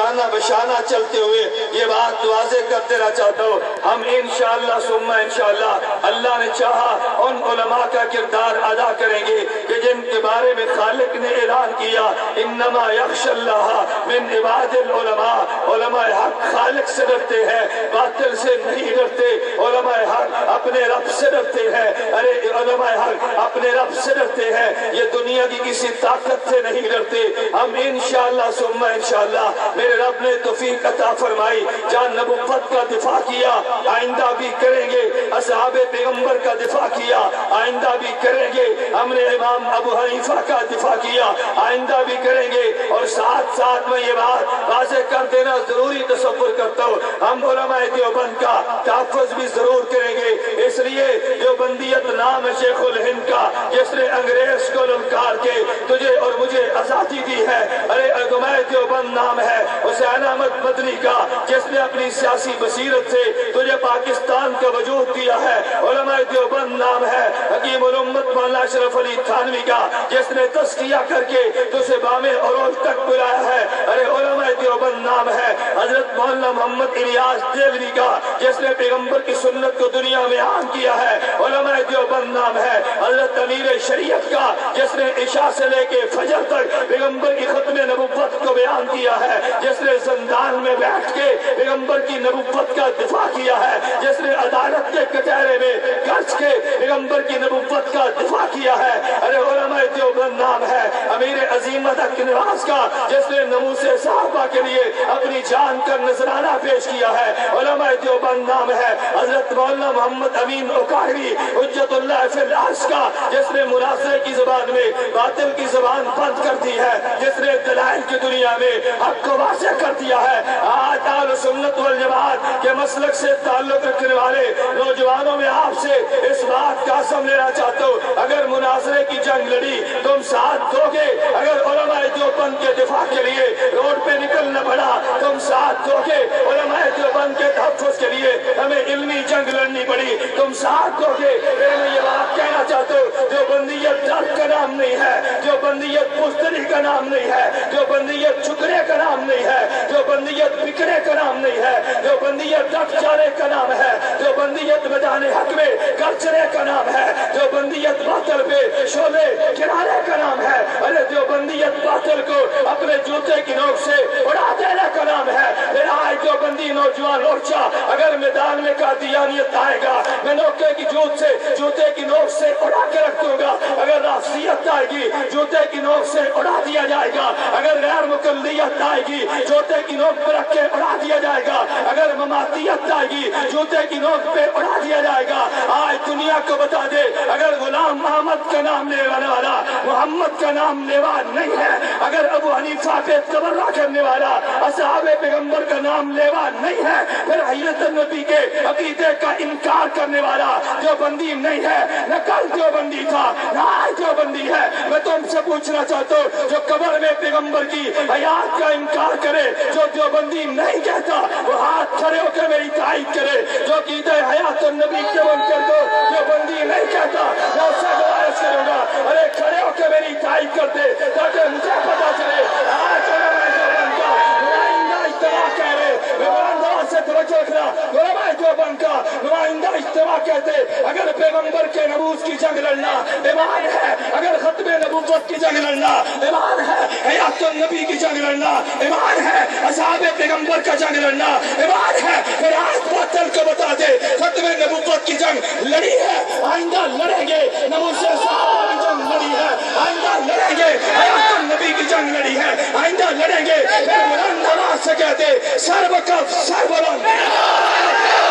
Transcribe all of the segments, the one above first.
شانہ بشانہ چلتے ہوئے یہ بات واضح کر دینا چاہتا ہوں، ہم انشاءاللہ ثم انشاءاللہ اللہ نے چاہا ان علماء کا کردار ادا کریں گے کہ جن کے بارے میں خالق نے اعلان کیا انما یخشی اللہ من عباد العلماء، علماء حق خالق سے ڈرتے ہیں، باطل سے نہیں ڈرتے، علماء حق اپنے رب سے ڈرتے ہیں، ارے علماء حق اپنے رب سے ڈرتے ہیں، یہ دنیا کی کسی طاقت سے نہیں ڈرتے۔ ہم انشاءاللہ ثم انشاءاللہ میرے رب نے توفیق عطا فرمائی، جان نبوت کا دفاع کیا، آئندہ بھی کریں گے، اصحاب پیغمبر کا دفاع کیا، آئندہ بھی کریں گے، ہم نے امام ابو حنیفہ کا دفاع کیا، آئندہ بھی کریں گے، اور ساتھ ساتھ میں یہ بات واضح کر دینا ضروری تصور کرتا ہوں، ہم علماء دیوبند کا تحفظ بھی ضرور کریں گے، اس لیے دیوبندیت نام ہے شیخ الہند کا، جس نے انگریز کو للکار کے تجھے اور مجھے آزادی دی ہے، ارے علماء دیوبند نام ہے حسین احمد مدنی کا، جس نے اپنی سیاسی بصیرت سے تجھے پاکستان کا وجود دیا ہے، علماء دیوبند نام ہے حکیم الامت مولانا اشرف علی تھانوی کا، جس نے تزکیہ کر کے تجھے بام عروج تک بلایا ہے، ارے علماء دیوبند نام ہے حضرت مولانا محمد الیاس دیلوی کا، جس نے پیغمبر کی سنت کو دنیا میں عام کیا ہے، علماء دیوبند نام ہے حضرت امیر شریعت کا، جس نے عشاء سے لے کے فجر تک پیغمبر کی ختم نبوت کو بیان کیا ہے، جس نے زندان میں بیٹھ کے پیغمبر کی نبوت کا دفاع کیا ہے، جس نے عدالت کے کٹہرے میں گرج کے پیغمبر کی نبوت کا دفاع کیا ہے، ارے علماء دیوبند نام ہے امیر عظیم حق نواز کا، جس نے ناموس صحابہ کے لیے اپنی جان کا نذرانہ پیش کیا ہے، علماء دیوبند نام ہے حضرت مولانا محمد امین اوکاڑوی حجت اللہ فی الارض کا، جس نے مناظرے کی زبان میں باطل کی زبان بند کر دی ہے، جس نے دلائل کی دنیا میں حق کو واضح کر دیا ہے۔ آج اہل سنت والجماعت کے مسلک سے تعلق رکھنے والے نوجوانوں میں آپ سے اس بات کا قسم لینا چاہتا ہوں، اگر مناظرے کی جنگ لڑی تم ساتھ دو گے، اگر علماء دیوبند کے دفاع کے لیے روڈ پہ نکلنا پڑا تم ساتھ دو گے، علماء دیوبند کے تحفظ کے لیے ہمیں علمی جنگ لڑنی پڑی تم ساتھ دو گے۔ میں یہ بات کہنا چاہتا ہوں، دیوبندیت ڈر کا نام نہیں ہے، دیوبندیت بزدلی کا نام نہیں ہے، دیوبندیت جھکنے کا نام نہیں ہے، دیوبندیت بکنے کا نام نہیں ہے، دیوبندیت ڈٹ جانے کا نام ہے، دیوبندیت میدان حق میں گرجنے کا نام ہے، دیوبندیت باطل پہ شعلے گرانے کا نام ہے، ارے دیوبندیت باطل کو اپنے جوتے کی نوک سے اڑا دینے کا نام ہے۔ پھر آج دیوبندی نوجوان اورچا اگر میدان میں قادیانیت آئے گا میں نوکے کی جوتے کی نوک سے اڑا کے رکھ دوں گا، اگر رافضیت آئے گی جوتے کی نوک سے اڑا دیا جائے گا، اگر غیر مقلدیت آئے گی جوتے کی نوک پر رکھ کے اڑا دیا جائے گا، اگر مماتیت آئے گی جوتے کی نوک پہ اڑا دیا جائے گا۔ آج دنیا کو بتا دے اگر غلام محمد کا نام لینے والا محمد کا نام لیوا نہیں ہے، اگر ابو حنیفہ پہ تبرہ کرنے والا اصحاب پیغمبر کا نام لیوا نہیں ہے، پھر حضرت نبی کے عقیدے کا انکار کرنے والا دیوبندی نہیں ہے، نہ کل دیوبندی تھا نہ آج دیوبندی ہے۔ میں تم سے پوچھنا چاہتا ہوں، جو قبر میں پیغمبر کی حیات کا انکار کرے جو دیوبندی نہیں کہتا وہ ہاتھ کھڑے ہو کے میری تائید کرے، جو عقیدہ حیات النبی کے منکر کو دیوبندی نہیں کہتا میں اس سے گزارش کروں گا، ارے کھڑے ہو کے میری تائید کر دے تاکہ مجھے پتا چلے آج علماء دیوبند کا نمائندہ اجتماع کہہ رہے، میں بلند سے توجہ رکھنا، علماء دیوبند کا نمائندہ اجتماع کہتے اگر پیغمبر کے ناموس کی جنگ لڑنا ایمان ہے، اگر ختم نبوت کی جنگ لڑنا ایمان ہے، حیات النبی کی جنگ لڑنا ایمان ہے، اصحاب پیغمبر کا جنگ لڑنا ایمان ہے، پھر آج باطل کو بتا دے ختم نبوت کی جنگ لڑی ہے، آئندہ لڑیں گے، ناموس صحابہ کی جنگ لڑی ہے، آئندہ لڑیں گے، حیات النبی کی جنگ لڑی ہے، آئندہ لڑیں گے، پھر بلند آواز سے کہتے سر بکف سر بلند،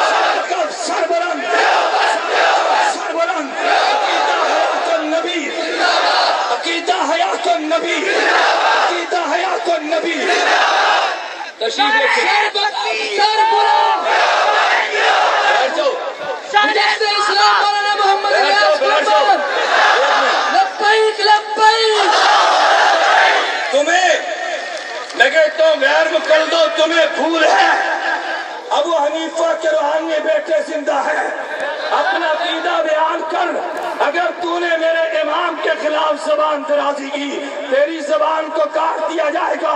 سر بکف سر بلند، سر بلند، عقیدہ حیات النبی، عقیدہ حیات النبی، عقیدہ حیات النبی۔ تشریف رکھیں، سر بلند، بیٹھ جاؤ، مجاہد اسلام مولانا محمد الیاس قربان، لبیک لبیک۔ تمہیں لگے تو غیر مقلدو تمہیں بھول ہے، ابو حنیفہ کے روحانی بیٹے زندہ ہے، اپنا عقیدہ بیان کر، اگر تو نے میرے امام کے خلاف زبان درازی کی تیری زبان کو کاٹ دیا جائے گا۔